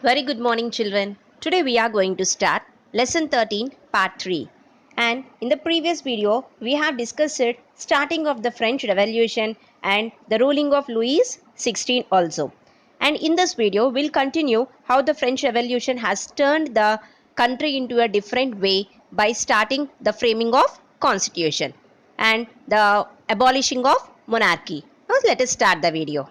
Very good morning, children. Today we are going to start lesson 13, part 3. And in the previous video, we have discussed it starting of the French Revolution and the ruling of Louis XVI also. And in this video, we'll continue how the French Revolution has turned the country into a different way by starting the framing of constitution and the abolishing of monarchy. Now let us start the video.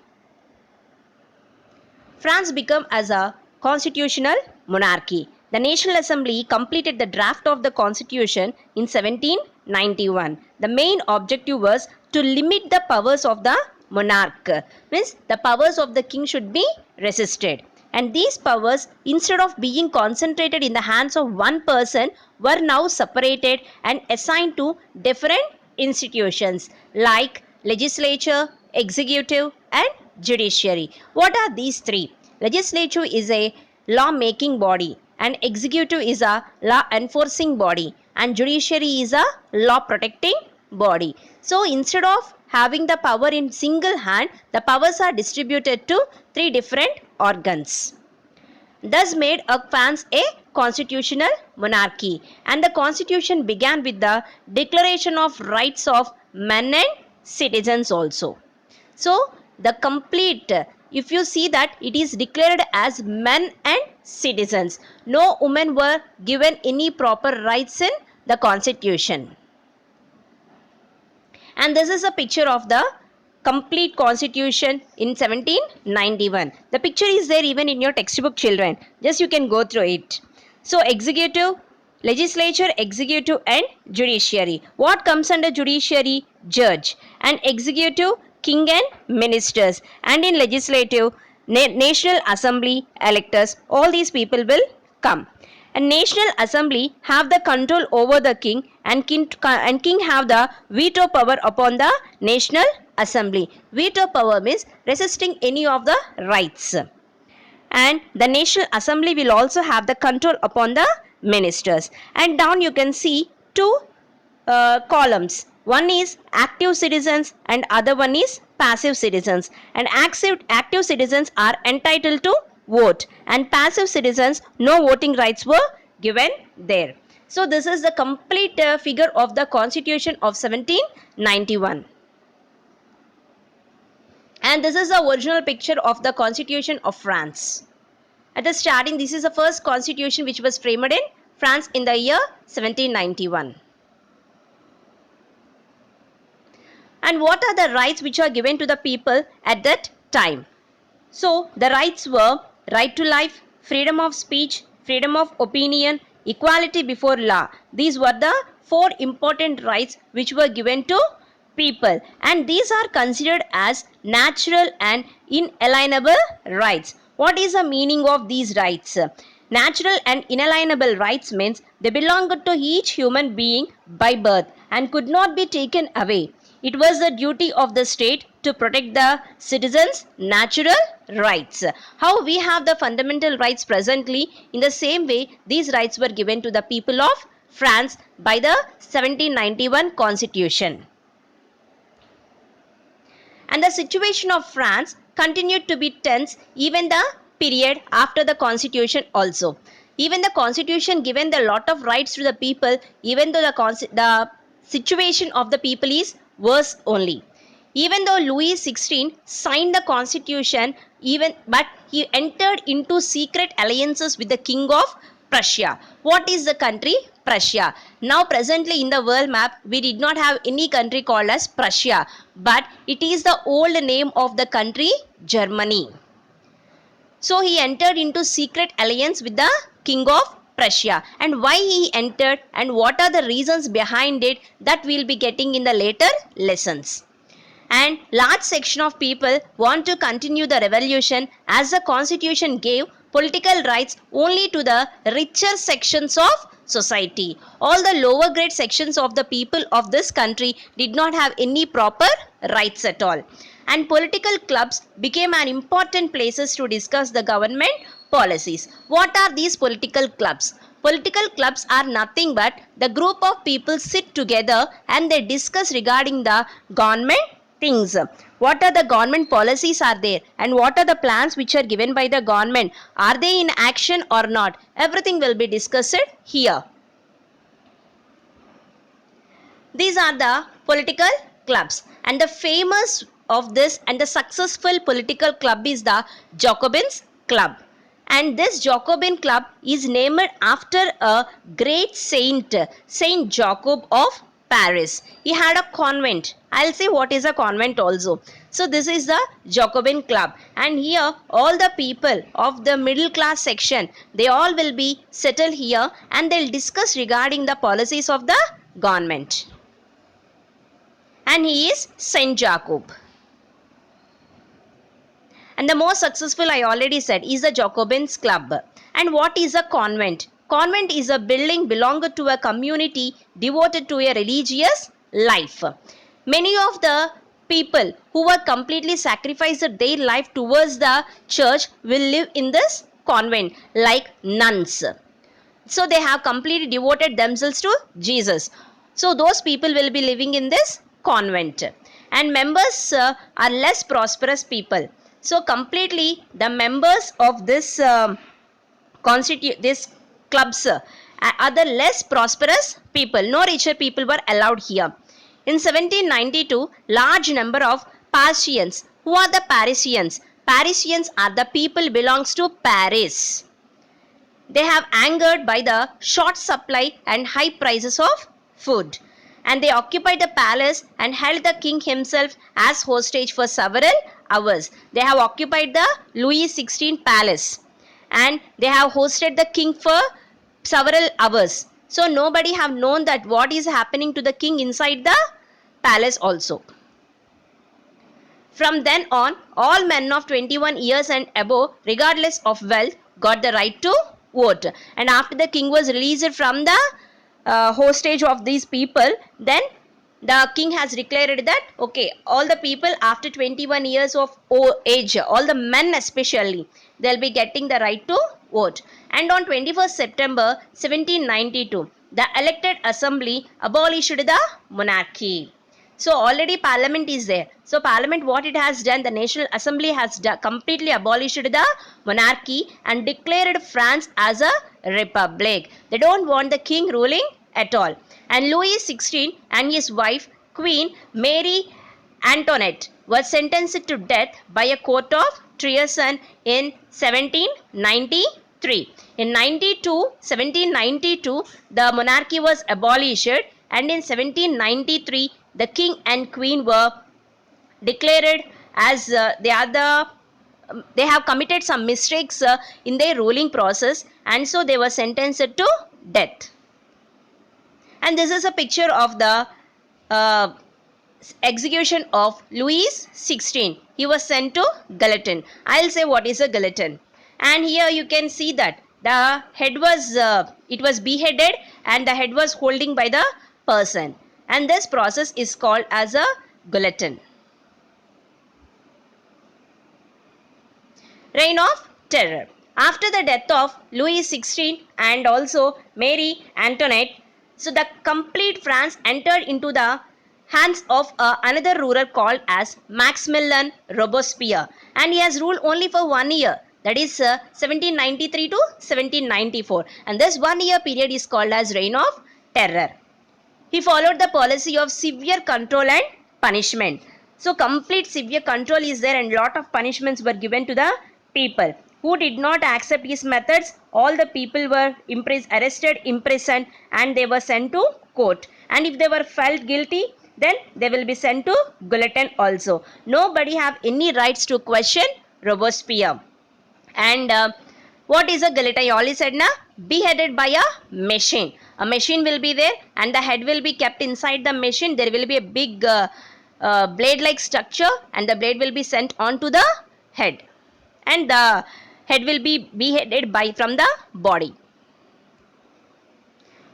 France became as a constitutional monarchy. The National Assembly completed the draft of the constitution in 1791. The main objective was to limit the powers of the monarch. Means the powers of the king should be resisted. And these powers, instead of being concentrated in the hands of one person, were now separated and assigned to different institutions like legislature, executive, and judiciary. What are these three? Legislature is a law making body, and executive is a law enforcing body, and judiciary is a law protecting body. So instead of having the power in single hand, the powers are distributed to three different organs. Thus made a France a constitutional monarchy, and the constitution began with the declaration of rights of men and citizens also. So the complete, if you see that it is declared as men and citizens, no women were given any proper rights in the constitution. And this is a picture of the complete constitution in 1791. The picture is there even in your textbook, children. Just you can go through it. So executive, legislature, executive, and judiciary. What comes under judiciary? Judge. And executive, king and ministers. And in legislative, national assembly, electors. All these people will come. And national assembly have the control over the king, and king have the veto power upon the national assembly. Veto power means resisting any of the rights. And the national assembly will also have the control upon the ministers. And down you can see two columns. One is active citizens and other one is passive citizens. And active citizens are entitled to vote, and passive citizens no voting rights were given there. So this is the complete figure of the constitution of 1791. And this is the original picture of the constitution of France. At the starting, this is the first constitution which was framed in France in the year 1791. And what are the rights which are given to the people at that time? So the rights were right to life, freedom of speech, freedom of opinion, equality before law. These were the four important rights which were given to people, and these are considered as natural and inalienable rights. What is the meaning of these rights? Natural and inalienable rights means they belong to each human being by birth and could not be taken away. It was the duty of the state to protect the citizens' natural rights. How we have the fundamental rights presently, in the same way these rights were given to the people of France by the 1791 constitution. And the situation of France continued to be tense even the period after the constitution also. Even the constitution given the lot of rights to the people, even though the situation of the people is worse only. Even though Louis XVI signed the constitution, but he entered into secret alliances with the king of Prussia. What is the country? Prussia. Now presently in the world map, we did not have any country called as Prussia, but it is the old name of the country Germany. So he entered into secret alliance with the king of Prussia. And why he entered and what are the reasons behind it, that we will be getting in the later lessons. And large section of people want to continue the revolution as the constitution gave political rights only to the richer sections of society. All the lower grade sections of the people of this country did not have any proper rights at all. And political clubs became an important places to discuss the government policies. What are these political clubs? Political clubs are nothing but the group of people sit together and they discuss regarding the government things. What are the government policies are there, and what are the plans which are given by the government? Are they in action or not? Everything will be discussed here. These are the political clubs, and the famous of this and the successful political club is the Jacobins Club. And this Jacobin Club is named after a great saint, Saint Jacob of Paris. He had a convent. I'll say what is a convent also. So this is the Jacobin Club, and here all the people of the middle class section, they all will be settled here, and they'll discuss regarding the policies of the government. And he is Saint Jacob. And the most successful, I already said, is the Jacobins Club. And what is a convent? Convent is a building belonging to a community devoted to a religious life. Many of the people who were completely sacrificed their life towards the church will live in this convent, like nuns. So they have completely devoted themselves to Jesus. So those people will be living in this convent. And members are less prosperous people. So completely the members of this this clubs are the less prosperous people. No richer people were allowed here. In 1792, large number of Parisians. Who are the Parisians? Parisians are the people belongs to Paris. They have angered by the short supply and high prices of food, and they occupied the palace and held the king himself as hostage for several hours. They have occupied the Louis XVI palace, and they have hosted the king for several hours. So nobody have known that what is happening to the king inside the palace also. From then on, all men of 21 years and above, regardless of wealth, got the right to vote. And after the king was released from the hostage of these people, then the king has declared that okay, all the people after 21 years of age, all the men especially, they'll be getting the right to vote. And on 21st September 1792, the elected assembly abolished the monarchy. So already parliament is there. So parliament, what it has done, the national assembly has completely abolished the monarchy and declared France as a republic. They don't want the king ruling at all. And Louis XVI and his wife Queen Mary Antoinette were sentenced to death by a court of treason in 1793. In 1792, the monarchy was abolished, and in 1793, the king and queen were declared as they have committed some mistakes in their ruling process, and so they were sentenced to death. And this is a picture of the execution of Louis XVI. He was sent to guillotine. I'll say what is a guillotine. And here you can see that the head was it was beheaded, and the head was holding by the person. And this process is called as a guillotine. Reign of Terror. After the death of Louis XVI and also Mary Antoinette, so the complete France entered into the hands of another ruler called as Maximilien Robespierre, and he has ruled only for 1 year, that is 1793 to 1794, and this 1 year period is called as Reign of Terror. He followed the policy of severe control and punishment. So complete severe control is there, and lot of punishments were given to the people who did not accept his methods. All the people were arrested, imprisoned, and they were sent to court. And if they were felt guilty, then they will be sent to guillotine also. Nobody have any rights to question Robespierre. And what is a guillotine? I already said na, beheaded by a machine. A machine will be there, and the head will be kept inside the machine. There will be a big blade-like structure, and the blade will be sent onto the head, and the head will be beheaded from the body.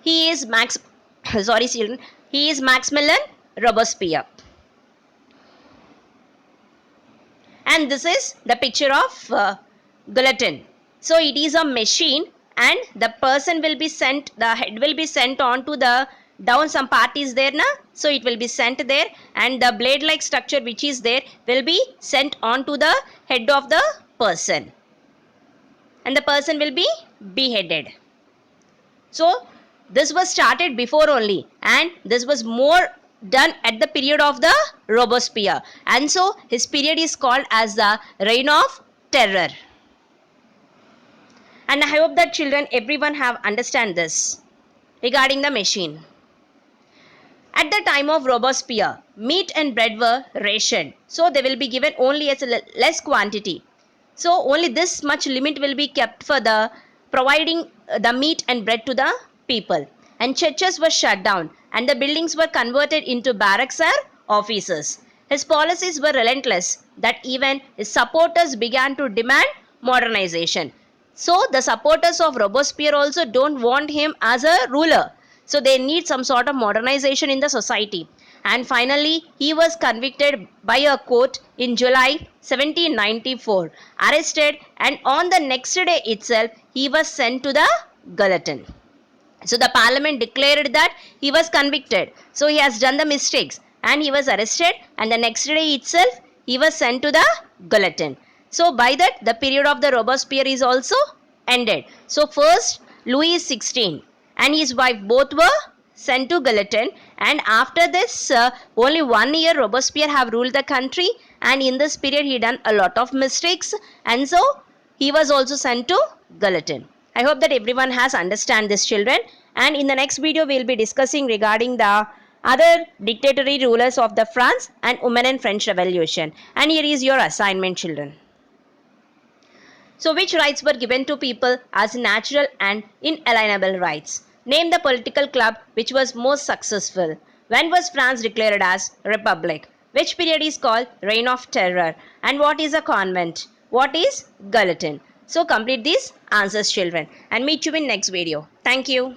He is He is Maximilien Robespierre. And this is the picture of guillotine. So it is a machine, and the person will be sent, the head will be sent on to the down some part is there na, so it will be sent there, and the blade like structure which is there will be sent on to the head of the person, and the person will be beheaded. So this was started before only, and this was more done at the period of the Robespierre, and so his period is called as the Reign of Terror. And I hope that children, everyone have understand this regarding the machine. At the time of Robespierre, meat and bread were rationed, so they will be given only as a less quantity. So only this much limit will be kept for the providing the meat and bread to the people. And churches were shut down, and the buildings were converted into barracks or offices. His policies were relentless, that even his supporters began to demand modernization. So the supporters of Robespierre also don't want him as a ruler. So they need some sort of modernization in the society. And finally, he was convicted by a court in July 1794, arrested, and on the next day itself, he was sent to the guillotine. So the parliament declared that he was convicted. So he has done the mistakes, and he was arrested, and the next day itself, he was sent to the guillotine. So by that, the period of the Robespierre is also ended. So first, Louis XVI and his wife both were sent to guillotine, and after this, only 1 year Robespierre have ruled the country, and in this period he done a lot of mistakes, and so he was also sent to guillotine. I hope that everyone has understand this, children, and in the next video we will be discussing regarding the other dictatorial rulers of the France and women in French Revolution. And here is your assignment, children. So which rights were given to people as natural and inalienable rights? Name the political club which was most successful. When was France declared as republic? Which period is called Reign of Terror? And what is a convent? What is guillotine? So complete these answers, children, and meet you in next video. Thank you.